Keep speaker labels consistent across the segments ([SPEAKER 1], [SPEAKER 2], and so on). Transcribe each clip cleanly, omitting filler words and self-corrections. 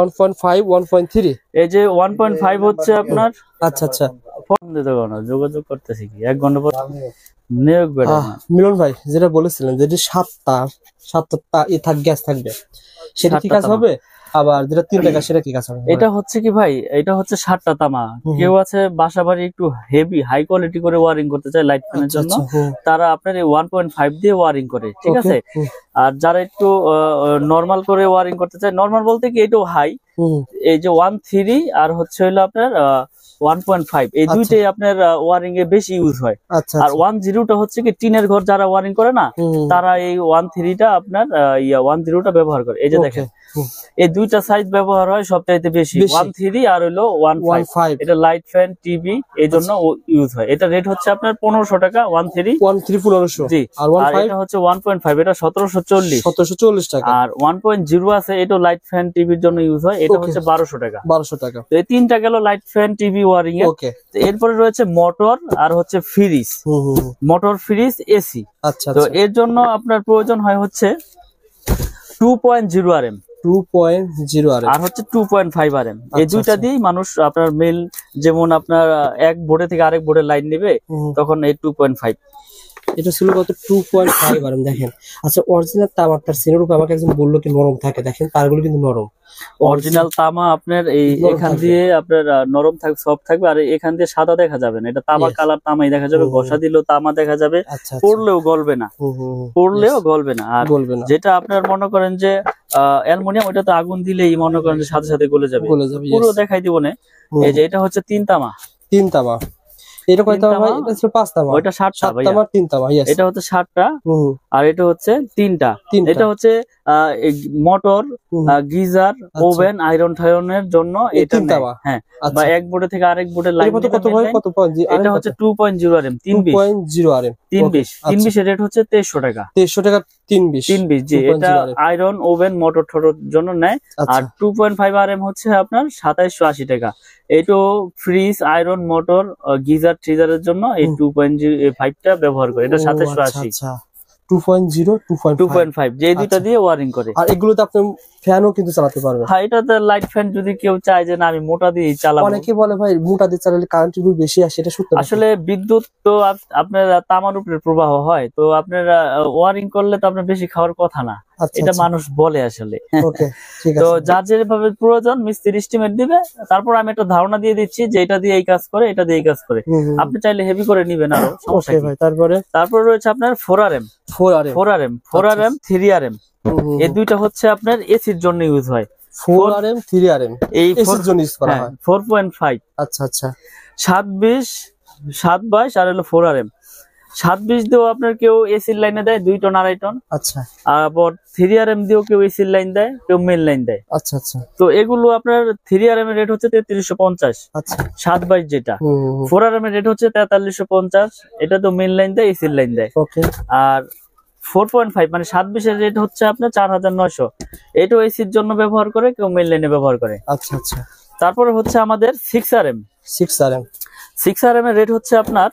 [SPEAKER 1] 1.5 1.3
[SPEAKER 2] এই যে 1.5 হচ্ছে আপনার।
[SPEAKER 1] আচ্ছা আচ্ছা,
[SPEAKER 2] ফোন দিতে না, যোগাযোগ করতেছি কি 1 ঘন্টা পর নিয়োগ বেড়ে।
[SPEAKER 1] মিলন ভাই যেটা বলেছিলেন যে 7টা গ্যাস থাকবে, সেটা কি কাজ হবে? আবার যেটা 3টা গ্যাস সেটা কি কাজ হবে?
[SPEAKER 2] এটা হচ্ছে কি ভাই, এটা হচ্ছে 7টা তামা। কেউ আছে বাসা বাড়ি একটু হেভি হাই কোয়ালিটি করে ওয়ারিং করতে চায় লাইট ফ্যানের জন্য, তারা আপনার এই 1.5 দিয়ে ওয়ারিং করে, ঠিক আছে। আর যারা একটু নরমাল করে ওয়ারিং করতে চায়, নরমাল বলতে কি এটাও হাই, এই যে 1.3 আর হচ্ছে হলো আপনার 1.5, এই দুইটাই আপনার ওয়ারিং এ বেশি ইউজ হয়। আর 1.0টা হচ্ছে কি টিনের ঘর যারা ওয়ারিং করে না, তারা এই 1.3টা আপনার 1.0টা ব্যবহার করে। এই যে দেখেন এই দুইটা সাইজ ব্যবহার হয় সবচাইতে বেশি, 1.3 আর হলো 1.5। এটা লাইট ফ্যান টিভি এই জন্য ইউজ হয়। এটা রেট হচ্ছে আপনার 1500 টাকা। 1.3 1500 জি। আর এটা হচ্ছে 1.5, এটা 1740
[SPEAKER 1] টাকা।
[SPEAKER 2] আর 1.0 আছে, এটা লাইট ফ্যান টিভির জন্য ইউজ হয়, এটা হচ্ছে 1200 টাকা। তো এই তিনটা গেল লাইট ফ্যান টিভি ওয়ারিং এর। এরপরে রয়েছে মোটর আর হচ্ছে ফ্রিজ, মোটর ফ্রিজ এসি।
[SPEAKER 1] আচ্ছা,
[SPEAKER 2] তো এর জন্য আপনার প্রয়োজন হয় হচ্ছে 2.0 RM,
[SPEAKER 1] 2.0 RM
[SPEAKER 2] আর হচ্ছে 2.5 RM। এই দুইটা দিয়ে মানুষ আপনার মেল, যেমন আপনার এক বোর্ডে থেকে আরেক বোর্ডে লাইন নেবে, তখন এই 2.5।
[SPEAKER 1] এটা ছিল কত? 2.5 RM। দেখেন, আচ্ছা অরিজিনাল তামার সিনের উপর আমাকে একজন বললো কি নরম থাকে, দেখেন তারগুলো কিন্তু নরম।
[SPEAKER 2] অরিজিনাল তামা আপনার এই এখান দিয়ে আপনার নরম থাকবে, সফট থাকবে, আর এখান দিয়ে সাদা দেখা যাবে না। এটা তামা কালার তামাই দেখা যাবে, ঘষা দিলেও তামা দেখা যাবে, পড়লেও গলবে না, পড়লেও গলবে না। আর যেটা আপনার মনে করেন যে অ্যালুমিনিয়াম, ওটা তো আগুন দিলেই মনে করেন যে সাথে সাথে গলে যাবে, পুরো দেখাই দিব না। এই যে এটা হচ্ছে 3 তামা।
[SPEAKER 1] এটা কয় তামা ভাই? এটা ছিল 5 তামা।
[SPEAKER 2] ওইটা 7টা ভাই,
[SPEAKER 1] 3 তামা।
[SPEAKER 2] এটা হচ্ছে 7টা, আর এটা হচ্ছে 3টা। এটা হচ্ছে মোটর, গিজার, ওভেন, আয়রন ঠায়রনের জন্য এটা তামা। হ্যাঁ, বা এক বোর্ডে থেকে আরেক বোর্ডে লাইন
[SPEAKER 1] কত ভাই? কত পয়েন্ট?
[SPEAKER 2] এটা হচ্ছে 2.0 RM,
[SPEAKER 1] 2.0 RM
[SPEAKER 2] 320 এর রেট হচ্ছে 2300 টাকা।
[SPEAKER 1] 2300 টাকা 320
[SPEAKER 2] জি। এটা আয়রন, ওভেন, মোটর ঠোটর জন্য নেয়। আর 2.5 RM হচ্ছে আপনার 2780 টাকা। এইটো ফ্রিজ, আয়রন, মোটর, গিজার, ট্রিজারের জন্য এই 2.5টা ব্যবহার করে। এটা 2780। 2.5 যে দুইটা দিয়ে ওয়ারিং করে।
[SPEAKER 1] আর এগুলোতে আপনি ফ্যানও কিন্তু চালাতে পারবেন।
[SPEAKER 2] হ্যাঁ, এটাতে লাইট ফ্যান যদি কেউ চায় যে না আমি মোটা দিয়ে চালাবো।
[SPEAKER 1] অনেকে বলে ভাই মোটা দিয়ে চালালে কারেন্ট বিল বেশি আসে, এটা সত্যি?
[SPEAKER 2] আসলে বিদ্যুৎ তো আপনার তামার উপরে প্রবাহ হয়, তো আপনারা ওয়ারিং করলে তো আপনার বেশি খাওয়ার কথা না, এটা মানুষ বলে আসলে। তো যার যেভাবে প্রয়োজন মিস্ত্রি এস্টিমেট দিবে, তারপর আমি একটা ধারণা দিয়ে দিচ্ছি যে এটা দিয়ে এই কাজ করে, এটা দিয়ে এই কাজ করে। আপনি চাইলে হেভি করে নিবেন আরো, সমস্যা নেই। তারপর রয়েছে আপনার 4 RM, 3 RM। এই দুইটা হচ্ছে আপনার এসির জন্য ইউজ হয়।
[SPEAKER 1] 4 RM 3 RM এই এসির জন্য ইউজ করা হয়।
[SPEAKER 2] 4.5।
[SPEAKER 1] আচ্ছা
[SPEAKER 2] 722 আর হলো 4 RM। 720 দিয়েও আপনার কেউ এসির লাইনে দেয় 2 টন 2.5 টন।
[SPEAKER 1] আচ্ছা।
[SPEAKER 2] আবার 3 RM দিয়েও কেউ এসির লাইন দেয়, কেউ মেন লাইন দেয়।
[SPEAKER 1] আচ্ছা।
[SPEAKER 2] তো এগুলো আপনার 3 RM এর রেট হচ্ছে 3350।
[SPEAKER 1] আচ্ছা।
[SPEAKER 2] 722 যেটা। 4 RM এর রেট হচ্ছে 4350। এটা তো মেন লাইন দেয়, এসির লাইন দেয়। আর 4.5 মানে 720 এর রেট হচ্ছে আপনার 4900। এটাও এসির জন্য ব্যবহার করে, কেউ মেন লাইনে ব্যবহার করে।
[SPEAKER 1] আচ্ছা।
[SPEAKER 2] তারপরে হচ্ছে আমাদের 6 RM এর রেট হচ্ছে আপনার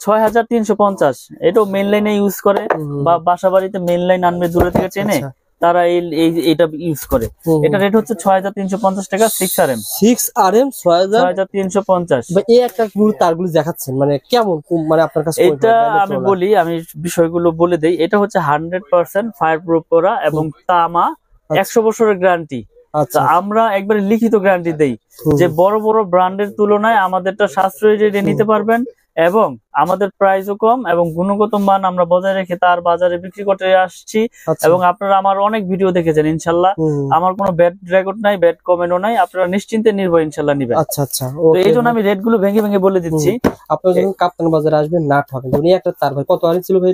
[SPEAKER 2] 6350। এটাও মেন লাইনে ইউজ করে, বা বাসা বাড়িতে মেন লাইন আনবে দূরে থেকে টেনে, তারা এইটা ইউজ করে। এটা রেট হচ্ছে 6350 টাকা। 6 RM 6350।
[SPEAKER 1] এই একটা তারগুলো দেখাচ্ছেন মানে কেমন, মানে আপনার কাছে?
[SPEAKER 2] এটা আমি বলি, আমি বিষয়গুলো বলে দেই। এটা হচ্ছে 100% ফায়ার প্রুফ করা এবং তামা, 100 বছরের গ্যারান্টি। আমরা একবারে লিখিত গ্যারান্টি দেই যে বড় বড় ব্র্যান্ডের তুলনায় আমাদেরটা সাশ্রয়ী রেটে নিতে পারবেন, এবং আমাদের প্রাইসও কম, এবং গুণগত মান আমরা বজায় রেখে তার বাজারে বিক্রি করতে আসছি। এবং আপনারা আমার অনেক ভিডিও দেখেছেন, ইনশাল্লাহ আমার কোনো ব্যাড রেকর্ড নাই, ব্যাড কমেন্টও নাই। আপনারা নিশ্চিন্তে নির্ভয় ইনশাল্লাহ নিবেন।
[SPEAKER 1] আচ্ছা।
[SPEAKER 2] তো এই জন্য আমি রেট গুলো ভেঙে বলে দিচ্ছি।
[SPEAKER 1] আপনারা যখন কাপ্তান বাজারে আসবেন না ঠকেন। একটা তার ভাই কত আরে ছিল ভাই?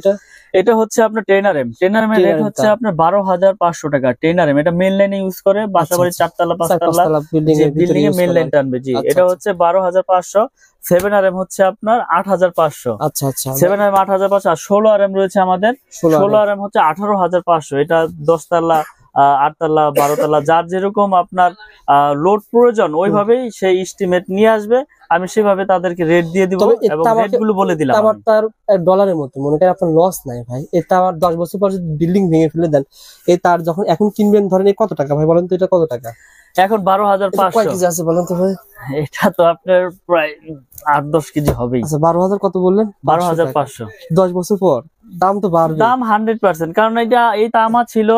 [SPEAKER 2] এটা হচ্ছে আপনার 10 RM। 10 RM এর রেট হচ্ছে আপনার 12500 টাকা। 10 RM এটা মেইন লাইনে ইউজ করে, বাসাবাড়ি 4 তলা 5 তলা বিল্ডিং এ মেইন লাইন টানবে। জি, এটা হচ্ছে 12500। 7 RM হচ্ছে আপনার 8500।
[SPEAKER 1] আচ্ছা।
[SPEAKER 2] 7 RM 8500। আর 16 RM রয়েছে আমাদের। 16 RM হচ্ছে 18500। এটা 10 তলা, 8 তলা, 12 তলা, যার যেরকম আপনার লোড প্রয়োজন ওইভাবেই সেই এস্টিমেট নিয়ে আসবে। আমি সেভাবে তাদেরকে রেট দিয়ে দিব এবং রেট গুলো বলে দিলাম।
[SPEAKER 1] আমার তার ডলারের মতো মনে করেন আপনার লস নাই ভাই। এটা আমার 10 বছর পর যদি বিল্ডিং ভেঙে ফেলে দেন, এই তার যখন এখন কিনবেন ধরেন কত টাকা ভাই বলেন তো? এটা কত টাকা?
[SPEAKER 2] এখন 12,500।
[SPEAKER 1] কয় কেজি আছে বলেন তো ভাই?
[SPEAKER 2] এটা তো আপনার প্রায় 8-10 কেজি হবেই।
[SPEAKER 1] আচ্ছা 12,000 কত বললেন?
[SPEAKER 2] 12,500।
[SPEAKER 1] 10 বছর পর দাম তো বাড়বে।
[SPEAKER 2] দাম 100%, কারণ এটা এই তামা ছিল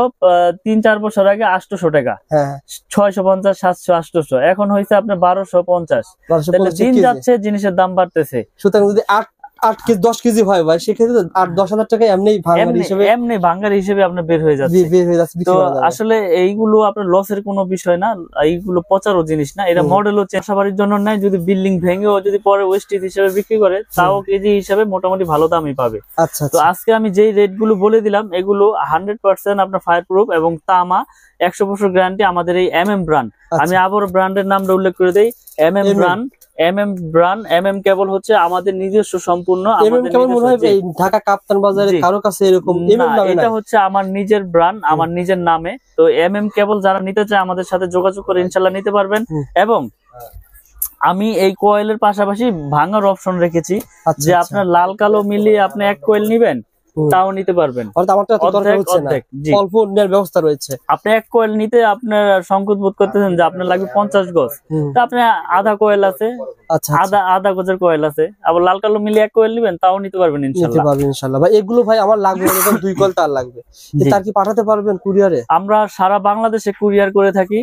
[SPEAKER 2] 3-4 বছর আগে 800 টাকা,
[SPEAKER 1] হ্যাঁ
[SPEAKER 2] 650, 700, 800, এখন হয়েছে আপনার 1250। তাহলে দিন যাচ্ছে জিনিসের দাম বাড়তেছে।
[SPEAKER 1] সুতরাং যদি 8 কেজি 10 কেজি হয় ভাই, সেক্ষেত্রে 8-10,000 টাকা এমনি
[SPEAKER 2] ভাঙার হিসেবে আপনার বের হয়ে যাচ্ছে। তো আসলে এইগুলো আপনার লসের কোনো বিষয় না, এইগুলো পচারও জিনিস না, এটা মডেলও চাষাবাড়ির জন্য নাই। যদি বিল্ডিং ভেঙেও যদি পরে ওয়েস্টেজ হিসেবে বিক্রি করে, তাও কেজি হিসেবে মোটামুটি ভালো দামই পাবে।
[SPEAKER 1] আচ্ছা
[SPEAKER 2] তো আজকে আমি যেই রেট গুলো বলে দিলাম, এগুলো 100% আপনার ফায়ার প্রুফ এবং তামা 100 বছর গ্যারান্টি আমাদের এই MM ব্র্যান্ড। আমি আবারও ব্র্যান্ডের নামটা উল্লেখ করে দেই, MM ব্র্যান্ড। MM কেবল হচ্ছে আমাদের নিজস্ব সম্পূর্ণ,
[SPEAKER 1] ঢাকা কাপ্তান বাজারে কারো কাছে এরকম
[SPEAKER 2] এটা হচ্ছে আমার নিজের ব্র্যান্ড, আমার নিজের নামে। তো MM কেবল যারা নিতে চায় আমাদের সাথে যোগাযোগ করে ইনশাল্লাহ নিতে পারবেন। এবং আমি এই কয়েলের পাশাপাশি ভাঙার অপশন রেখেছি, যে আপনার লাল কালো মিলিয়ে আপনি এক কয়েল নিবেন তাও নিতে পারবেন।
[SPEAKER 1] অল্প নেওয়ার ব্যবস্থা রয়েছে।
[SPEAKER 2] আপনি এক কয়েল নিতে আপনার সংকোচ বোধ করতেছেন যে আপনার লাগবে 50 গজ, তো আপনি আধা কয়েল আছে, আধা গজের কয়েল আছে, আবার লাল কালো মিলিয়ে এক কয়েল নিবেন তাও নিতে পারবেন
[SPEAKER 1] ইনশাআল্লাহ। ভাই এগুলো ভাই আমার লাগবে, এরকম 2 কয়েল তার লাগবে, তার কি পাঠাতে পারবেন কুরিয়ারে?
[SPEAKER 2] আমরা সারা বাংলাদেশে কুরিয়ার করে থাকি।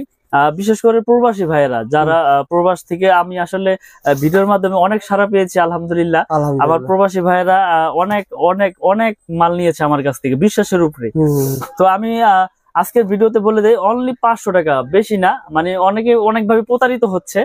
[SPEAKER 2] বিশেষ করে প্রবাসী ভাইয়েরা যারা প্রবাস থেকে, আমি আসলে ভিডিওর মাধ্যমে অনেক সাড়া পেয়েছি আলহামদুলিল্লাহ। আবার প্রবাসী ভাইয়েরা অনেক অনেক অনেক মাল নিয়েছে আমার কাছ থেকে বিশ্বাসের উপরে। তো আমি আজকের ভিডিওতে বলে দেই, অনলি 500 টাকা, বেশি না, মানে অনেকে অনেকভাবে প্রতারিত হচ্ছে।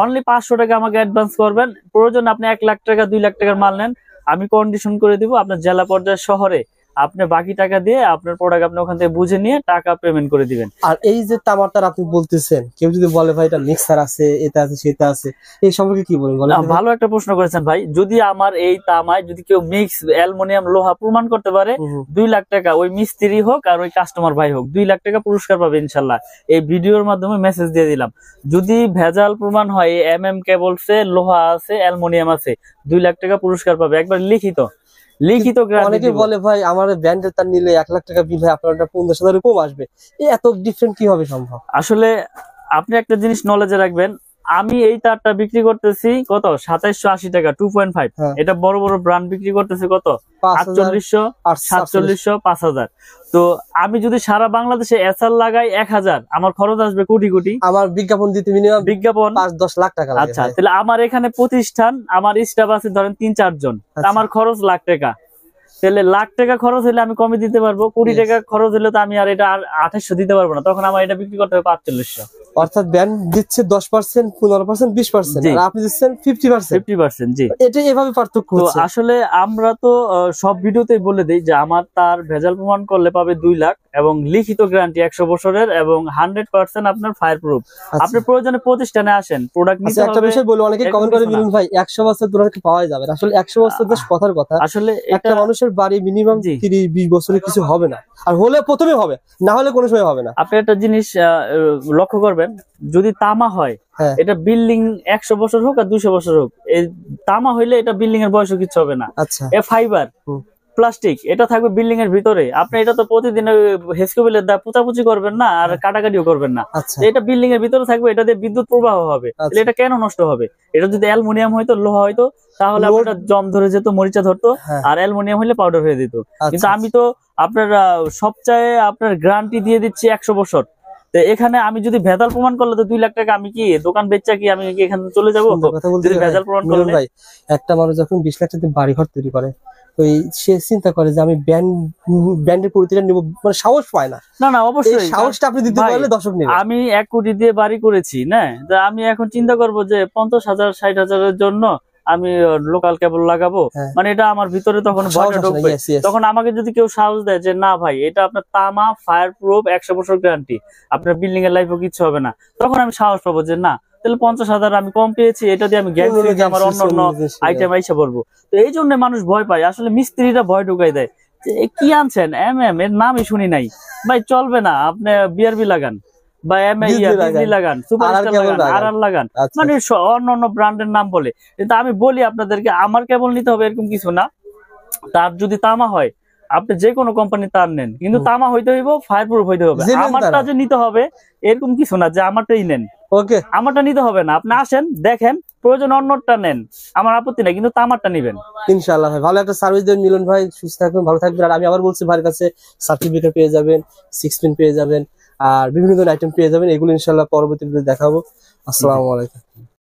[SPEAKER 2] অনলি 500 টাকা আমাকে অ্যাডভান্স করবেন, প্রয়োজন আপনি 1 লাখ টাকা 2 লাখ টাকার মাল নেন, আমি কন্ডিশন করে দিব আপনার জেলা পর্যায়ে শহরে, আপনি বাকি টাকা দিয়ে আপনার প্রোডাক্ট আপনি ওখান থেকে বুঝে নিয়ে টাকা পেমেন্ট করে দিবেন।
[SPEAKER 1] আর এই যে তামাটার আপনি বলতেছেন, কেউ যদি বলে ভাই এটা মিক্সার আছে, এটা আছে, সেটা আছে, এই সম্পর্কে কি বলবেন?
[SPEAKER 2] ভালো একটা প্রশ্ন করেছেন ভাই। যদি আমার এই তামায় যদি কেউ মিক্স অ্যালুমিনিয়াম লোহা প্রমাণ করতে পারে, 2 লাখ টাকা, ওই মিস্ত্রি হোক আর ওই কাস্টমার ভাই হোক, 2 লাখ টাকা পুরস্কার পাবে ইনশাল্লাহ। এই ভিডিওর মাধ্যমে মেসেজ দিয়ে দিলাম। যদি ভেজাল প্রমাণ হয় MM কেবলসে লোহা আছে, অ্যালুমিনিয়াম আছে, 2 লাখ টাকা পুরস্কার পাবে, একবার লিখিত।
[SPEAKER 1] অনেকে বলে ভাই আমার ব্র্যান্ডের তার নিলে 1 লাখ টাকা বিল হয়, আপনার 50,000 কম আসবে, এত ডিফারেন্ট কিভাবে সম্ভব?
[SPEAKER 2] আসলে আপনি একটা জিনিস নলেজে রাখবেন, আমি এই তারটা বিক্রি করতেছি কত 2780 টাকা 2.5। এটা বড় বড় ব্র্যান্ড বিক্রি করতেছে কত 4800, 4700, 5000। তো আমি যদি সারা বাংলাদেশে এসআর লাগাই 1000, আমার খরচ আসবে কোটি কোটি।
[SPEAKER 1] আমার বিজ্ঞাপন দিতে মিনিমাম
[SPEAKER 2] বিজ্ঞাপন
[SPEAKER 1] 5-10 লাখ টাকা লাগে।
[SPEAKER 2] আচ্ছা, তাহলে আমার এখানে প্রতিষ্ঠান, আমার স্টাফ আছে ধরেন 3-4 জন, আমার খরচ লাখ টাকা। তাহলে লাখ টাকা খরচ হলে আমি কমে দিতে পারবো, কোটি টাকা খরচ হলে তো আমি আর এটা 2800 দিতে পারবো না, তখন আমার এটা বিক্রি করতে হবে 4500।
[SPEAKER 1] অর্থাৎ ব্যান্ড দিচ্ছে 10%, 15%, 20%, আর আপনি দিচ্ছেন
[SPEAKER 2] 50%। জি,
[SPEAKER 1] এটা এভাবে পার্থক্য হচ্ছে।
[SPEAKER 2] আসলে আমরা তো সব ভিডিওতেই বলে দেই যে আমার তার ভেজাল প্রমাণ করলে পাবে 2 লাখ এবং লিখিত গ্যারান্টি 100 বছরের এবং 100% আপনার ফায়ার প্রুফ। আপনি প্রয়োজনে প্রতিষ্ঠানে আসেন, প্রোডাক্ট নিতে হবে।
[SPEAKER 1] একটা বিষয় বলি, অনেকে কমেন্ট করে মিলন ভাই 100 বছর দূরে পাওয়া যাবে না। আসলে 100 বছর বেশ কথার কথা।
[SPEAKER 2] আসলে
[SPEAKER 1] একটা মানুষের বাড়ি মিনিমাম 30-20 বছরের কিছু হবে না, আর হলে প্রথমে হবে, না হলে কোনো সময় হবে না।
[SPEAKER 2] আপনি একটা জিনিস লক্ষ্য করবেন, যদি তামা হয়, এটা বিল্ডিং 100 বছর হোক আর 200 বছর হোক, এই তামা হইলে এটা বিল্ডিং এর বয়স কিছু হবে না। এ ফাইবার প্লাস্টিক, এটা থাকবে বিল্ডিং এর ভিতরে। আপনি এটা তো প্রতিদিন হেসকোবিলের দা পোঁচাপুচি করবেন না আর কাটাকাটিও করবেন না, এটা বিল্ডিং এর ভিতরে থাকবে, এটা দিয়ে বিদ্যুৎ প্রবাহ হবে, এটা কেন নষ্ট হবে? এটা যদি অ্যালুমিনিয়াম হয়তো, লোহা হয়তো, তাহলে আপনার জম ধরে যেত, মরিচা ধরতো, আর অ্যালুমিনিয়াম হলে পাউডার হয়ে যেত। কিন্তু আমি তো আপনার সবচেয়ে আপনার গ্যারান্টি দিয়ে দিচ্ছি 100 বছর। তো এখানে আমি যদি ভেজাল প্রমাণ করলে তো 2 লাখ টাকা আমি কি দোকান বেচা কি আমি কি এখানে চলে যাবো? যদি ভেজাল প্রমাণ করলে
[SPEAKER 1] ভাই, একটা মানুষ যখন 20 লাখ টাকা বাড়ি ঘর তৈরি করে, ওই সে চিন্তা করে যে আমি ব্র্যান্ডের পরিচয় নিব, মানে সাহস পায় না।
[SPEAKER 2] না অবশ্যই
[SPEAKER 1] সাহসটা আপনি দিতে পারলে দর্শক নেবে।
[SPEAKER 2] আমি 1 কোটি দিয়ে বাড়ি করেছি না, আমি এখন চিন্তা করব যে 50,000 60,000 জন্য আমি লোকাল কেবল লাগাবো, মানে এটা আমার ভিতরে তখন ভয়টা ঢুকবে। তখন আমাকে যদি কেউ সাহস দেয় যে না ভাই এটা আপনার তামা ফায়ার প্রুফ 100 বছর গ্যারান্টি, আপনার বিল্ডিং এর লাইফও কিছু হবে না, তখন আমি সাহস পাবো যে না, তাহলে 50,000 আমি কম পেয়েছি, এটা দিয়ে আমি গ্যারান্টি আমার অন্য আইটেম আইসা পড়বো। তো এই জন্য মানুষ ভয় পায়, আসলে মিস্ত্রিরা ভয় ঢুকাই দেয় যে কি আনছেন MM, এর নামই শুনি নাই ভাই, চলবে না, আপনি BRB লাগান বা লাগান, সুপারস্টার লাগান, RR লাগান, মানে অন্য ব্র্যান্ডের নাম বলে। কিন্তু আমি বলি আপনাদেরকে, আমার কেবল নিতে হবে এরকম কিছু না। তার যদি তামা হয় আপনি যে কোনো কোম্পানি তার নেন, কিন্তু তামা হইতে হইব, ফায়ার প্রুফ হইতে হবে।
[SPEAKER 1] জেনুইন
[SPEAKER 2] আমারটা
[SPEAKER 1] তারা।
[SPEAKER 2] যে নিতে হবে এরকম কিছু না যে আমারটাই নেন,
[SPEAKER 1] ওকে,
[SPEAKER 2] আমারটা নিতে হবে না। আপনি আসেন, দেখেন, প্রয়োজন অন্যটা নেন, আমার আপত্তি নাই, কিন্তু তামারটা নিবেন।
[SPEAKER 1] ইনশাআল্লাহ ভাই, ভালো একটা সার্ভিস দেন মিলন ভাই, সুস্থ থাকবেন, ভালো থাকবেন। আর আমি আবার বলছি, ভাইয়ের কাছে সার্টিফিকেট পেয়ে যাবেন, 6 পিন পেয়ে যাবেন, আর বিভিন্ন ধরনের আইটেম পেয়ে যাবেন। এগুলো ইনশাআল্লাহ পরবর্তীতে দেখাবো। আসসালামু আলাইকুম।